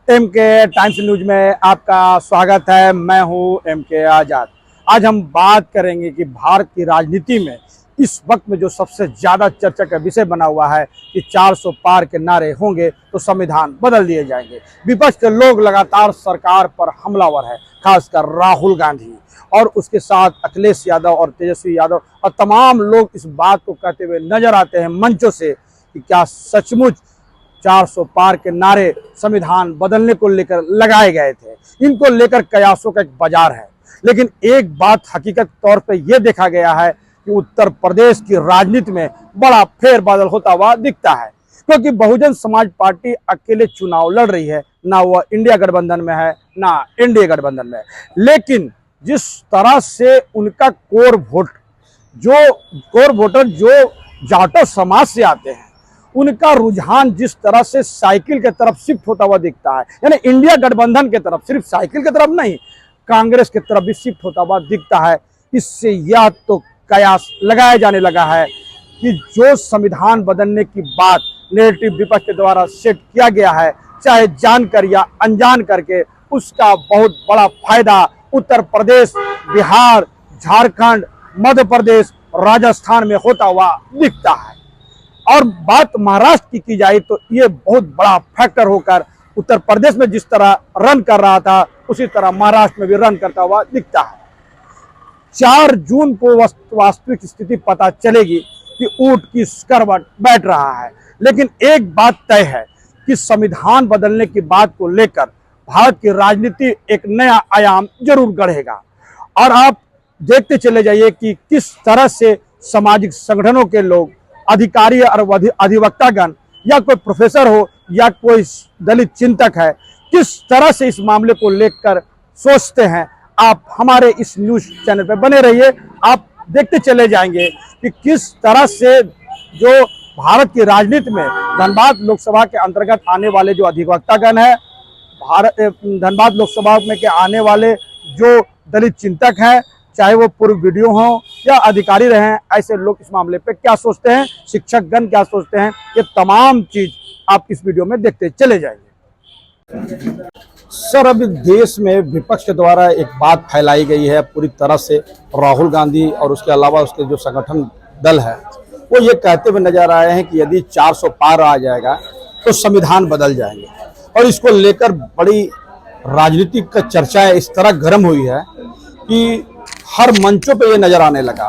M के times news में आपका स्वागत है। मैं हूं एम के आजाद। आज हम बात करेंगे कि भारत की राजनीति में इस वक्त में जो सबसे ज्यादा चर्चा का विषय बना हुआ है कि 400 पार के नारे होंगे तो संविधान बदल दिए जाएंगे। विपक्ष के लोग लगातार सरकार पर हमलावर है, खासकर राहुल गांधी और उसके साथ अखिलेश यादव और तेजस्वी यादव और तमाम लोग इस बात को कहते हुए नजर आते हैं मंचों से कि क्या सचमुच 400 पार के नारे संविधान बदलने को लेकर लगाए गए थे। इनको लेकर कयासों का एक बाजार है, लेकिन एक बात हकीकत तौर पे यह देखा गया है कि उत्तर प्रदेश की राजनीति में बड़ा फेरबदल होता हुआ दिखता है, क्योंकि बहुजन समाज पार्टी अकेले चुनाव लड़ रही है, ना वह इंडिया गठबंधन में है ना एनडीए गठबंधन में है। लेकिन जिस तरह से उनका कोर वोटर जो जाटो समाज से आते हैं, उनका रुझान जिस तरह से साइकिल के तरफ शिफ्ट होता हुआ दिखता है, यानी इंडिया गठबंधन के तरफ, सिर्फ साइकिल की तरफ नहीं, कांग्रेस की तरफ भी शिफ्ट होता हुआ दिखता है। इससे यह तो कयास लगाया जाने लगा है कि जो संविधान बदलने की बात नेगेटिव विपक्ष के द्वारा सेट किया गया है, चाहे जानकर या अनजान करके, उसका बहुत बड़ा फायदा उत्तर प्रदेश, बिहार, झारखंड, मध्य प्रदेश, राजस्थान में होता हुआ दिखता है। और बात महाराष्ट्र की जाए तो ये बहुत बड़ा फैक्टर होकर उत्तर प्रदेश में जिस तरह रन कर रहा था, उसी तरह महाराष्ट्र में भी रन करता हुआ दिखता है। 4 जून को वास्तविक स्थिति पता चलेगी कि ऊंट किस करवट बैठ रहा है। लेकिन एक बात तय है कि संविधान बदलने की बात को लेकर भारत की राजनीति एक नया आयाम जरूर गढ़ेगा। और आप देखते चले जाइए कि किस तरह से सामाजिक संगठनों के लोग, अधिकारी और अधिवक्तागण, या कोई प्रोफेसर हो या कोई दलित चिंतक है, किस तरह से इस मामले को लेकर सोचते हैं। आप हमारे इस न्यूज चैनल पर बने रहिए, आप देखते चले जाएंगे कि किस तरह से जो भारत की राजनीति में धनबाद लोकसभा के अंतर्गत आने वाले जो अधिवक्तागण है, धनबाद लोकसभा में के आने वाले जो दलित चिंतक हैं, चाहे वो पूर्व वीडियो हों या अधिकारी रहें, ऐसे लोग इस मामले पे क्या सोचते हैं, शिक्षकगण क्या सोचते हैं, ये तमाम चीज आप इस वीडियो में देखते चले जाएंगे। सर, अभी देश में विपक्ष के द्वारा एक बात फैलाई गई है पूरी तरह से, राहुल गांधी और उसके अलावा उसके जो संगठन दल है, वो ये कहते हुए नजर आए हैं कि यदि 400 पार आ जाएगा तो संविधान बदल जाएंगे। और इसको लेकर बड़ी राजनीतिक चर्चा इस तरह गर्म हुई है कि हर मंचों पे ये नजर आने लगा।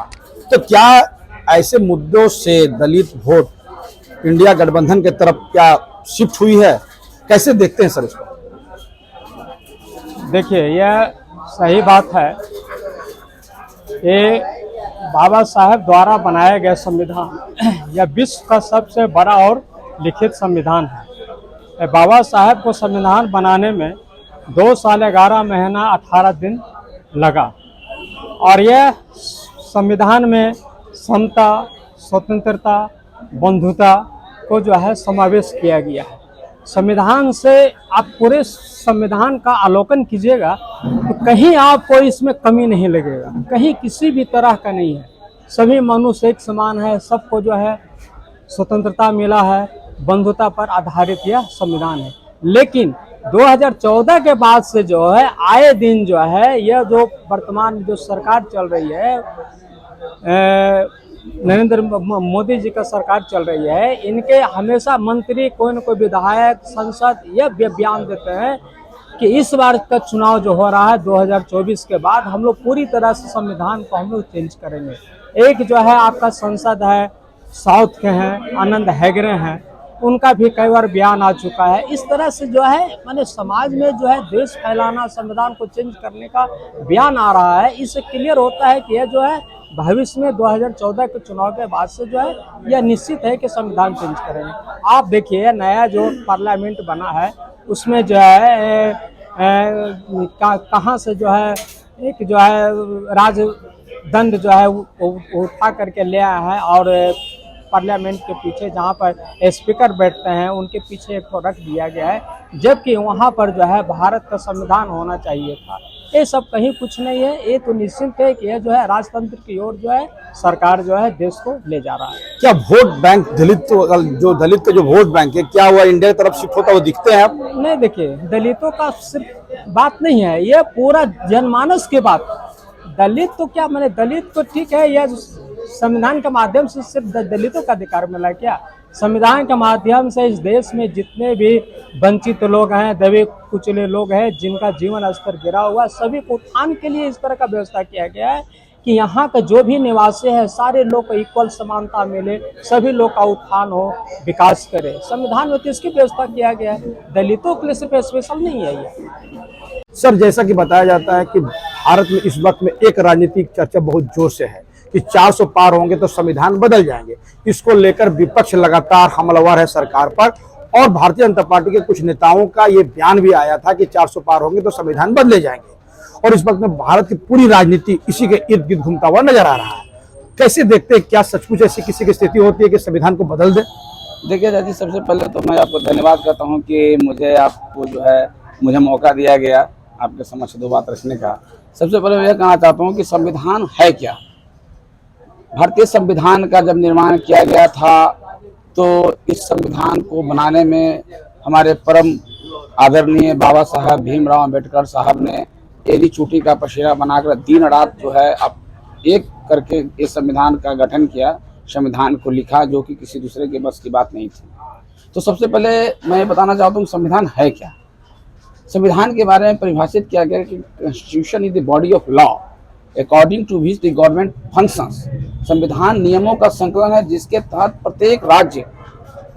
तो क्या ऐसे मुद्दों से दलित वोट इंडिया गठबंधन के तरफ क्या शिफ्ट हुई है? कैसे देखते हैं सर इसको? देखिए, यह सही बात है। ये बाबा साहब द्वारा बनाया गया संविधान यह विश्व का सबसे बड़ा और लिखित संविधान है। बाबा साहब को संविधान बनाने में 2 साल 11 महीना 18 दिन लगा, और यह संविधान में समता, स्वतंत्रता, बंधुता को जो है समावेश किया गया है। संविधान से आप पूरे संविधान का अवलोकन कीजिएगा तो कहीं आपको इसमें कमी नहीं लगेगा, कहीं किसी भी तरह का नहीं है। सभी मनुष्य एक समान है, सबको जो है स्वतंत्रता मिला है, बंधुता पर आधारित यह संविधान है। लेकिन 2014 के बाद से जो है आए दिन जो है यह जो वर्तमान जो सरकार चल रही है, नरेंद्र मोदी जी का सरकार चल रही है, इनके हमेशा मंत्री, कोई न कोई विधायक, सांसद यह बयान देते हैं कि इस बार का चुनाव जो हो रहा है 2024 के बाद हम लोग पूरी तरह से संविधान को हम लोग चेंज करेंगे। एक जो है आपका सांसद है, साउथ के हैं, आनंद हेगड़े हैं, उनका भी कई बार बयान आ चुका है। इस तरह से जो है माने समाज में जो है देश फैलाना, संविधान को चेंज करने का बयान आ रहा है। इससे क्लियर होता है कि यह जो है भविष्य में 2014 के चुनाव के बाद से जो है यह निश्चित है कि संविधान चेंज करेंगे। आप देखिए, नया जो पार्लियामेंट बना है उसमें जो है कहाँ से जो है एक जो है राजदंड जो है उठा करके ले आया है, और पार्लियामेंट के पीछे जहाँ पर स्पीकर बैठते हैं उनके पीछे एक रख दिया गया है, जबकि वहाँ पर जो है भारत का संविधान होना चाहिए था। ये सब कहीं कुछ नहीं है। ये तो निश्चित है कि यह जो है राजतंत्र की ओर जो है सरकार जो है देश को ले जा रहा है। क्या वोट बैंक जो दलित का जो वोट बैंक है, क्या हुआ इंडिया की तरफ शिफ्ट होता हुआ दिखते हैं आप? नहीं, देखिए, दलितों का सिर्फ बात नहीं है, ये पूरा जनमानस की बात। दलित तो क्या, मैंने दलित तो ठीक है, यह संविधान के माध्यम से सिर्फ दलितों का अधिकार मिला क्या? संविधान के माध्यम से इस देश में जितने भी वंचित लोग हैं, दबे कुचले लोग हैं, जिनका जीवन स्तर गिरा हुआ, सभी को उत्थान के लिए इस तरह का व्यवस्था किया गया है कि यहाँ का जो भी निवासी है सारे लोग को इक्वल समानता मिले, सभी लोग का उत्थान हो, विकास करे। संविधान में तो इसकी व्यवस्था किया गया है, दलितों के लिए सिर्फ स्पेशल नहीं है ये। सर, जैसा कि बताया जाता है कि भारत में इस वक्त में एक राजनीतिक चर्चा बहुत जोर से है कि 400 पार होंगे तो संविधान बदल जाएंगे। इसको लेकर विपक्ष लगातार हमलावर है सरकार पर, और भारतीय जनता पार्टी के कुछ नेताओं का ये बयान भी आया था कि 400 पार होंगे तो संविधान बदले जाएंगे। और इस वक्त में भारत की पूरी राजनीति इसी के इर्द गिर्द घूमता हुआ नजर आ रहा है। कैसे देखते हैं, क्या सचमुच ऐसी किसी की स्थिति होती है कि संविधान को बदल दे? देखिए दादी, सबसे पहले तो मैं आपको धन्यवाद करता हूं कि मुझे मौका दिया गया आपके समक्ष दो बात रखने का। सबसे पहले मैं यह कहना चाहता हूं कि संविधान है क्या। भारतीय संविधान का जब निर्माण किया गया था तो इस संविधान को बनाने में हमारे परम आदरणीय बाबा साहब भीमराव अंबेडकर साहब ने एड़ी चूटी का पसेरा बनाकर दिन रात जो है अब एक करके इस संविधान का गठन किया, संविधान को लिखा, जो कि किसी दूसरे के बस की बात नहीं थी। तो सबसे पहले मैं ये बताना चाहता हूँ संविधान है क्या। संविधान के बारे में परिभाषित किया गया कि constitution is the body of law according to which the government functions. संविधान नियमों का संकलन है जिसके तहत प्रत्येक राज्य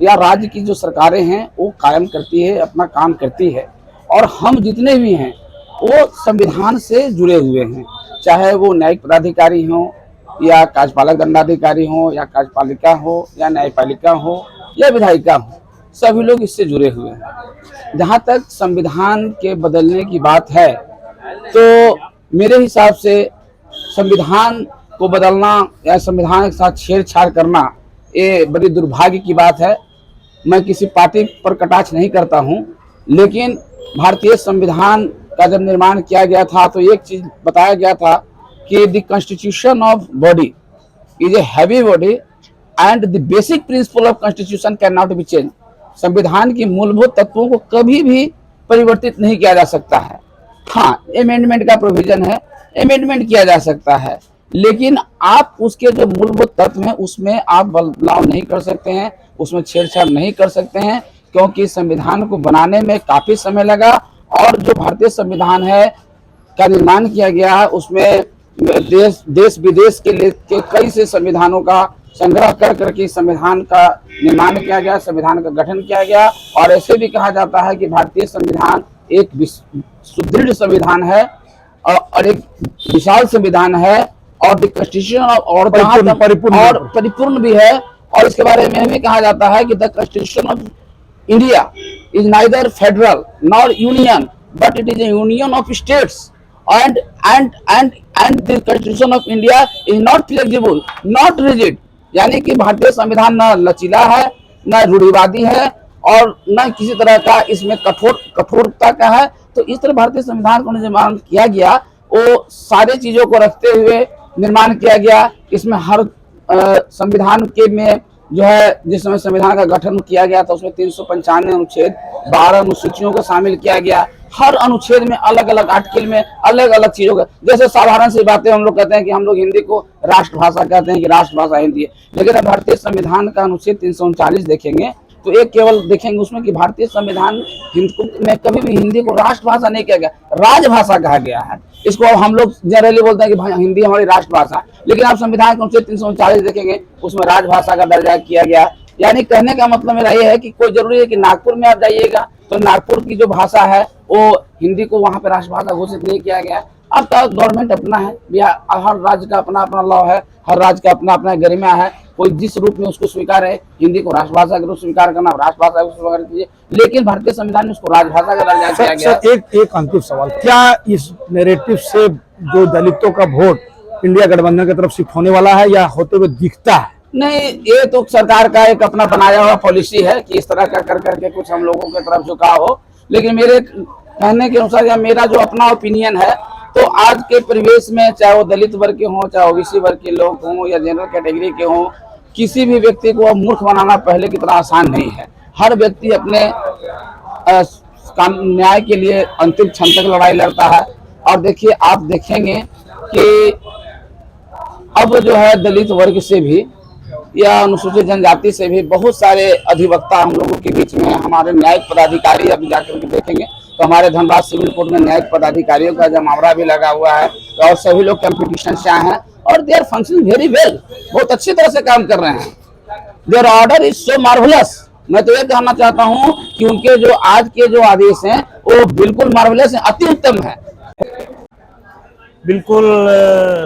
या राज्य की जो सरकारें हैं वो कायम करती है, अपना काम करती है। और हम जितने भी हैं वो संविधान से जुड़े हुए हैं, चाहे वो न्यायिक पदाधिकारी हों या कार्यपालक दंडाधिकारी हों या कार्यपालिका हो या न्यायपालिका हो या विधायिका हो, सभी लोग इससे जुड़े हुए हैं। जहाँ तक संविधान के बदलने की बात है तो मेरे हिसाब से संविधान को बदलना या संविधान के साथ छेड़छाड़ करना ये बड़ी दुर्भाग्य की बात है। मैं किसी पार्टी पर कटाक्ष नहीं करता हूँ, लेकिन भारतीय संविधान का जब निर्माण किया गया था तो एक चीज बताया गया था कि the constitution of body is a heavy body and the basic principle of constitution can not be change. संविधान की मूलभूत तत्वों को कभी भी परिवर्तित नहीं किया जा सकता है। हाँ, अमेंडमेंट का प्रोविजन है, अमेंडमेंट किया जा सकता है, लेकिन आप उसके जो मूलभूत तत्व हैं उसमें आप बदलाव नहीं कर सकते हैं, उसमें छेड़छाड़ नहीं कर सकते हैं, क्योंकि संविधान को बनाने में काफी समय लगा। और जो भारतीय संविधान है का निर्माण किया गया है उसमें देश विदेश के कई से संविधानों का संग्रह कर करके संविधान का निर्माण किया गया, संविधान का गठन किया गया। और ऐसे भी कहा जाता है कि भारतीय संविधान एक सुदृढ़ संविधान है और एक विशाल संविधान है और कॉन्स्टिट्यूशन और परिपूर्ण भी है। और इसके बारे में भी कहा जाता है कि the constitution of India is neither federal nor union, but it is a union of states, and the constitution of India is not flexible, not rigid। यानी कि भारतीय संविधान न लचीला है, न रूढ़िवादी है और न किसी तरह का इसमें कठोरता का है। तो इस तरह भारतीय संविधान को निर्माण किया गया, वो सारे चीजों को रखते हुए निर्माण किया गया। इसमें हर संविधान के में जो है जिस समय संविधान का गठन किया गया था उसमें 395 अनुच्छेद 12 अनुसूचियों को शामिल किया गया। हर अनुच्छेद में अलग अलग आर्टिकल में अलग अलग चीजों का, जैसे साधारण सी बातें हम लोग कहते हैं कि हम लोग हिंदी को राष्ट्रभाषा कहते हैं कि राष्ट्रभाषा हिंदी है, लेकिन भारतीय संविधान का अनुच्छेद 339 देखेंगे तो एक केवल देखेंगे उसमें कि भारतीय संविधान में कभी भी हिंदी को राष्ट्रभाषा नहीं किया गया, राजभाषा कहा गया है। इसको हम लोग जनरली बोलते हैं कि भाई हिंदी हमारी राष्ट्रभाषा, लेकिन आप संविधान के अनुच्छेद 339 देखेंगे उसमें राजभाषा का दर्जा किया गया। यानी कहने का मतलब मेरा ये है कि कोई जरूरी है कि नागपुर में आप जाइएगा तो नागपुर की जो भाषा है वो हिंदी को वहाँ पे राष्ट्रभाषा घोषित नहीं किया गया। आपका गवर्नमेंट अपना है, हर राज्य का अपना अपना लॉ है, हर राज्य का अपना अपना गरिमा है। कोई जिस रूप में उसको स्वीकार है, हिंदी को राष्ट्रभाषा के रूप स्वीकार करना, राष्ट्रभाषा को स्वीकार कीजिए, लेकिन भारतीय संविधान में उसको राजभाषा का दर्जा दिया गया। एक अंतिम सवाल, क्या इस नैरेटिव से जो दलितों का वोट इंडिया गठबंधन की तरफ शिफ्ट होने वाला है या होते हुए दिखता है? नहीं, ये तो सरकार का एक अपना बनाया हुआ पॉलिसी है कि इस तरह का कर करके कुछ हम लोगों की तरफ झुकाव हो, लेकिन मेरे कहने के अनुसार या मेरा जो अपना ओपिनियन है आज के परिवेश में, चाहे वो दलित वर्ग के हों, चाहे ओबीसी वर्ग के लोग हों या जनरल कैटेगरी के हों, किसी भी व्यक्ति को अब मूर्ख बनाना पहले की तरह आसान नहीं है। हर व्यक्ति अपने न्याय के लिए अंतिम क्षण तक लड़ाई लड़ता है। और देखिए, आप देखेंगे कि अब जो है दलित वर्ग से भी या अनुसूचित जनजाति से भी बहुत सारे अधिवक्ता हम लोगों के बीच में, हमारे न्यायिक पदाधिकारी अभी जाकर के देखेंगे तो हमारे धनबाद सिविल कोर्ट में न्यायिक पदाधिकारियों का जमावड़ा भी लगा हुआ है और सभी लोग कंपटीशन से आए हैं और they are functioning very well, बहुत अच्छी तरह से काम कर रहे हैं। Their order is so marvellous. मैं तो ये कहना चाहता हूं कि उनके जो आज के जो आदेश हैं वो बिल्कुल मार्वलस है, अति उत्तम है। बिल्कुल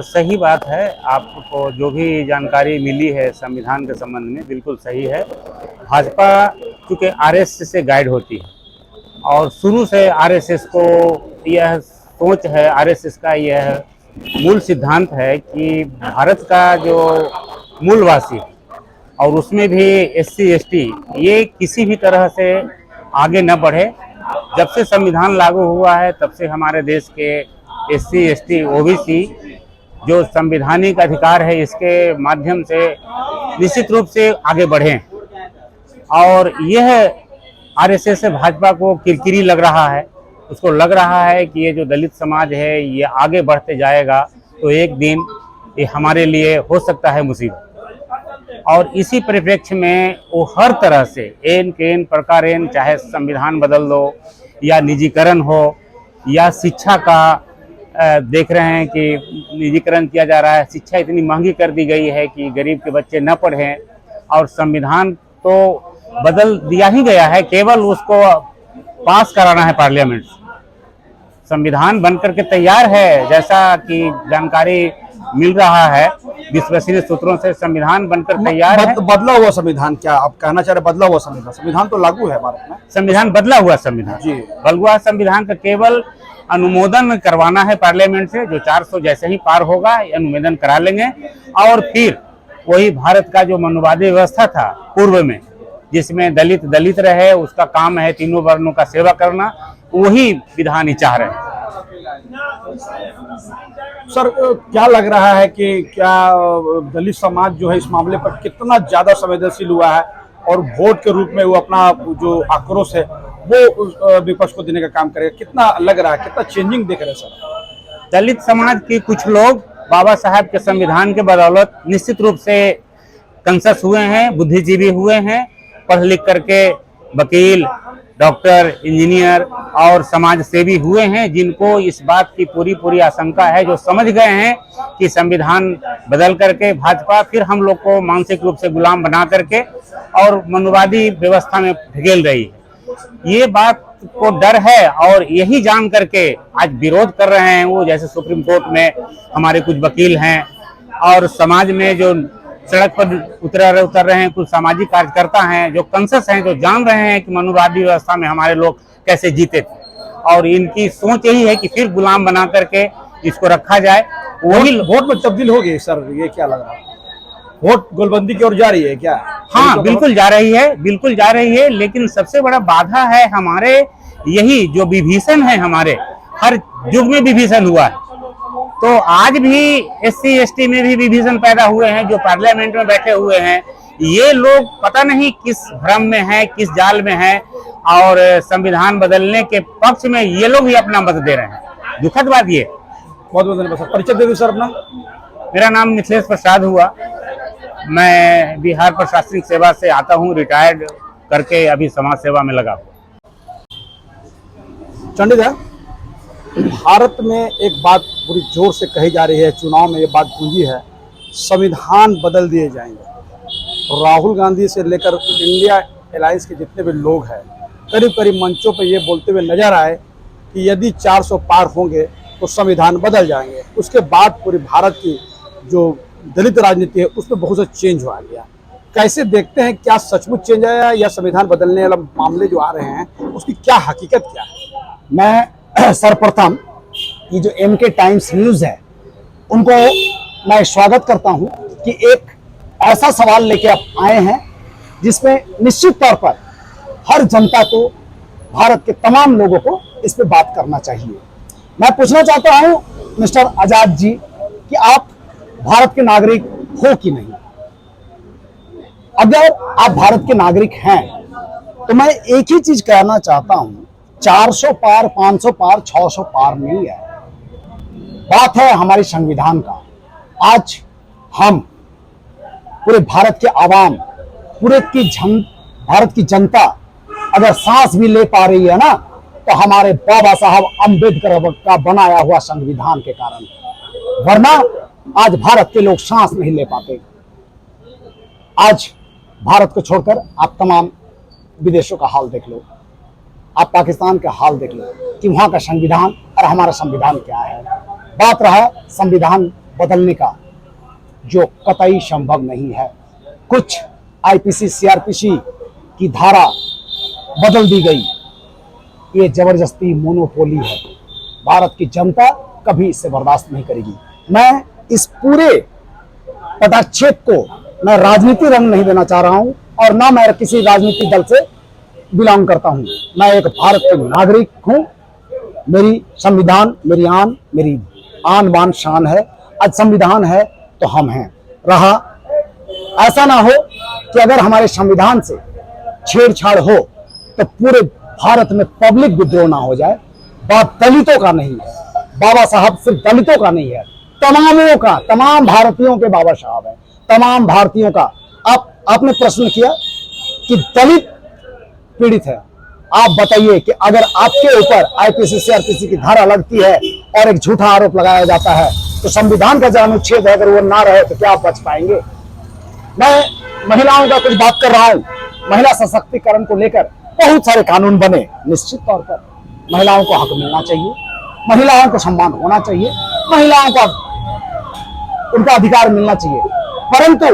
सही बात है। आपको जो भी जानकारी मिली है संविधान के संबंध में बिल्कुल सही है। भाजपा चूँकि आरएसएस से गाइड होती है और शुरू से आरएसएस को यह सोच है, आरएसएस का यह मूल सिद्धांत है कि भारत का जो मूलवासी और उसमें भी एससी एसटी ये किसी भी तरह से आगे न बढ़े। जब से संविधान लागू हुआ है तब से हमारे देश के एससी एसटी ओबीसी जो संवैधानिक अधिकार है इसके माध्यम से निश्चित रूप से आगे बढ़े और यह आरएसएस से भाजपा को किरकिरी लग रहा है। उसको लग रहा है कि ये जो दलित समाज है ये आगे बढ़ते जाएगा तो एक दिन ये हमारे लिए हो सकता है मुसीबत। और इसी परिप्रेक्ष्य में वो हर तरह से एन केन प्रकार एन, चाहे संविधान बदल दो या निजीकरण हो या शिक्षा का देख रहे हैं कि निजीकरण किया जा रहा है। शिक्षा इतनी महंगी कर दी गई है कि गरीब के बच्चे न पढ़ें और संविधान तो बदल दिया ही गया है, केवल उसको पास कराना है पार्लियामेंट। संविधान बनकर के तैयार है, जैसा कि जानकारी मिल रहा है विश्वसनीय सूत्रों से, संविधान बनकर तैयार है। बदला हुआ संविधान, क्या आप कहना चाह रहे? बदला हुआ संविधान, संविधान तो लागू है भारत में। संविधान बदला हुआ संविधान जी, बदला हुआ संविधान का केवल अनुमोदन करवाना है पार्लियामेंट से। जो 400 जैसे ही पार होगा अनुमोदन करा लेंगे और फिर वही भारत का जो मनुवादी व्यवस्था था पूर्व में, जिसमें दलित दलित रहे, उसका काम है तीनों वर्णों का सेवा करना, वही विधान ही चाह रहे हैं। सर, क्या लग रहा है कि क्या दलित समाज जो है इस मामले पर कितना ज्यादा संवेदनशील हुआ है और वोट के रूप में वो अपना जो आक्रोश है वो विपक्ष को देने का काम करेगा? कितना लग रहा है, कितना चेंजिंग देख रहे हैं सर? दलित समाज के कुछ लोग बाबा साहब के संविधान के बदौलत निश्चित रूप से कंसस हुए हैं, बुद्धिजीवी हुए हैं, पढ़ लिख करके वकील, डॉक्टर, इंजीनियर और समाज सेवी हुए हैं, जिनको इस बात की पूरी आशंका है, जो समझ गए हैं कि संविधान बदल करके भाजपा फिर हम लोग को मानसिक रूप से गुलाम बना करके और मनुवादी व्यवस्था में ढकेल रही है। ये बात को डर है और यही जान करके आज विरोध कर रहे हैं वो, जैसे सुप्रीम कोर्ट में हमारे कुछ वकील हैं और समाज में जो सड़क पर उतर रहे हैं कुछ सामाजिक कार्यकर्ता हैं जो कंसस हैं, जो जान रहे हैं कि मनुवादी व्यवस्था में हमारे लोग कैसे जीते थे और इनकी सोच यही है कि फिर गुलाम बना करके इसको रखा जाए। वही वोट में तब्दील हो गई सर, ये क्या लग रहा है? वोट गोलबंदी की ओर जा रही है क्या? हाँ, बिल्कुल जा रही है, बिल्कुल जा रही है, लेकिन सबसे बड़ा बाधा है हमारे यही जो विभीषण है, हमारे हर युग में विभीषण हुआ है। तो आज भी एससी एसटी में भी विभीषण पैदा हुए हैं जो पार्लियामेंट में बैठे हुए हैं। ये लोग पता नहीं किस भ्रम में है, किस जाल में है और संविधान बदलने के पक्ष में ये लोग ही अपना मत दे रहे हैं। दुखद बात ये। बहुत बहुत धन्यवाद सर। परिचय दे दो सर अपना। मेरा नाम मिथिलेश प्रसाद हुआ, मैं बिहार प्रशासनिक सेवा से आता हूँ, रिटायर्ड करके अभी समाज सेवा में लगा हूँ। चंडीगढ़ भारत में एक बात पूरी जोर से कही जा रही है, चुनाव में ये बात गूंजी है, संविधान बदल दिए जाएंगे। राहुल गांधी से लेकर इंडिया अलायंस के जितने भी लोग हैं करीब करीब मंचों पर ये बोलते हुए नजर आए कि यदि 400 पार होंगे तो संविधान बदल जाएंगे। उसके बाद पूरी भारत की जो दलित राजनीति है उसमें बहुत सा चेंज हुआ गया। कैसे देखते हैं, क्या सचमुच चेंज आया या संविधान बदलने वाला मामले जो आ रहे हैं उसकी क्या हकीकत क्या है? मैं सर्वप्रथम ये जो MK टाइम्स न्यूज़ है उनको मैं स्वागत करता हूं कि एक ऐसा सवाल लेके आप आए हैं जिसमें निश्चित तौर पर हर जनता को, भारत के तमाम लोगों को इस पे बात करना चाहिए। मैं पूछना चाहता हूं मिस्टर आजाद जी कि आप भारत के नागरिक हो कि नहीं। अगर आप भारत के नागरिक हैं तो मैं एक ही चीज कहना चाहता हूं, 400 पार, 500 पार, 600 पार नहीं है, बात है हमारे संविधान का। आज हम पूरे भारत के आवाम, भारत की जनता अगर सांस भी ले पा रही है ना, तो हमारे बाबा साहब अंबेडकर का बनाया हुआ संविधान के कारण, वरना आज भारत के लोग सांस नहीं ले पाते। आज भारत को छोड़कर आप तमाम विदेशों का हाल देख लो, आप पाकिस्तान का हाल देख लो कि वहां का संविधान और हमारा संविधान क्या है। बात रहा संविधान बदलने का, जो कतई संभव नहीं है। कुछ आईपीसी सीआरपीसी की धारा बदल दी गई, ये जबरदस्ती मोनोपोली है। भारत की जनता कभी इससे बर्दाश्त नहीं करेगी। मैं इस पूरे पटाक्षेप को मैं राजनीति रंग नहीं देना चाह रहा हूं, और ना मैं किसी राजनीतिक दल से बिलोंग करता हूं। मैं एक भारत के नागरिक हूं। मेरी संविधान मेरी आन बान शान है। आज संविधान है तो हम हैं। रहा ऐसा ना हो कि अगर हमारे संविधान से छेड़छाड़ हो तो पूरे भारत में पब्लिक विद्रोह ना हो जाए। बात दलितों का नहीं है, बाबा साहब सिर्फ दलितों का नहीं है, तमामों का, तमाम भारतीयों के बाबा साहब है, तमाम भारतीयों का। आपने प्रश्न किया कि दलित पीड़ित है। आप बताइए कि अगर आपके ऊपर आईपीसी सीआरपीसी की धारा लगती है और एक झूठा आरोप लगाया जाता है, तो संविधान का जो अनुच्छेद है अगर वो ना रहे तो क्या आप बच पाएंगे। मैं महिलाओं का कुछ बात कर रहा हूं। महिला सशक्तिकरण को लेकर बहुत सारे कानून बने। निश्चित तौर पर महिलाओं को हक मिलना चाहिए, महिलाओं को सम्मान होना चाहिए, महिलाओं को उनका अधिकार मिलना चाहिए। परंतु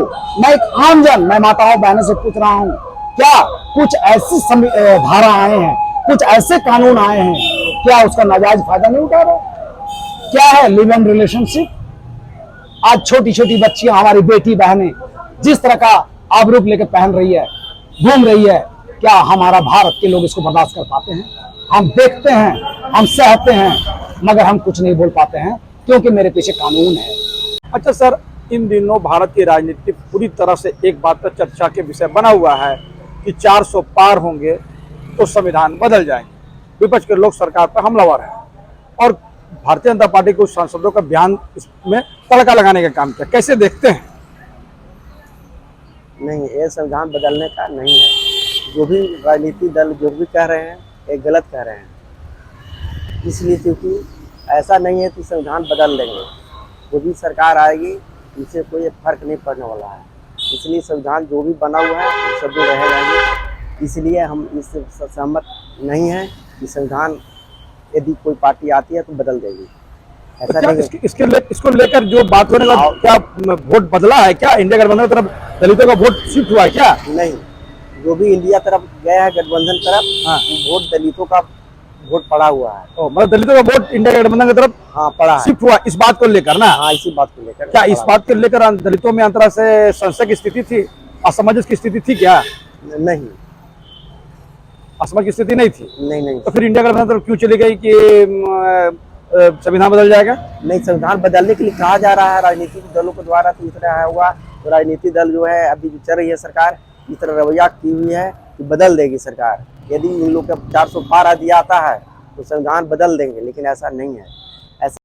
मैं एक आमजन, मैं माताओं बहनों से पूछ रहा हूं, क्या कुछ ऐसी धारा आए हैं, कुछ ऐसे कानून आए हैं, क्या उसका नाजायज फायदा नहीं उठा रहे? क्या है लिव इन रिलेशनशिप? आज छोटी छोटी बच्चियां, हमारी बेटी बहनें जिस तरह का आबरूप लेकर पहन रही है, घूम रही है, क्या हमारा भारत के लोग इसको बर्दाश्त कर पाते हैं? हम देखते हैं, हम सहते हैं, मगर हम कुछ नहीं बोल पाते हैं क्योंकि मेरे पीछे कानून है। अच्छा सर, इन दिनों भारत की राजनीति पूरी तरह से एक बात पर चर्चा के विषय बना हुआ है कि 400 पार होंगे तो संविधान बदल जाएंगे। विपक्ष के लोग सरकार पर हमलावर हैं और भारतीय जनता पार्टी को सांसदों का बयान इसमें तड़का लगाने का काम किया। कैसे देखते हैं? नहीं, ये संविधान बदलने का नहीं है। जो भी राजनीतिक दल जो भी कह रहे हैं ये गलत कह रहे हैं। इसलिए क्योंकि ऐसा नहीं है कि संविधान बदल देंगे, वो भी सरकार आएगी, इससे कोई फर्क नहीं पड़ने वाला है। इसलिए संविधान जो भी बना हुआ है वो सब भी रहेंगे। इसलिए हम इससे सहमत नहीं हैं कि संविधान यदि कोई पार्टी आती है तो बदल देगी। ऐसा क्या नहीं इसको लेकर जो बात होने लगा, क्या वोट बदला है? क्या इंडिया गठबंधन की तरफ दलितों का वोट शिफ्ट हुआ है क्या? नहीं, जो भी इंडिया तरफ गया है गठबंधन तरफ, हाँ, वोट दलितों का वोट पड़ा हुआ है। मतलब दलितों का वोट इंडिया गठबंधन की तरफ हाँ पड़ा है। शिफ्ट हुआ, इस बात को लेकर ना? हाँ, इसी बात को लेकर। क्या इस बात को लेकर दलितों में अंतरा से संशय की स्थिति थी, असमंजस की स्थिति थी क्या? नहीं, असमंजस की स्थिति नहीं थी। नहीं। तो फिर इंडिया गठबंधन तरफ क्यों चली गई कि संविधान बदल जाएगा? नहीं, संविधान बदलने के लिए कहा जा रहा है राजनीतिक दलों के द्वारा, तो इस तरह हुआ। तो राजनीतिक दल जो है अभी चल रही है सरकार, इस तरह रवैया की हुई है कि बदल देगी सरकार। यदि इन लोग का 400 पार दिया आता है तो संविधान बदल देंगे, लेकिन ऐसा नहीं है।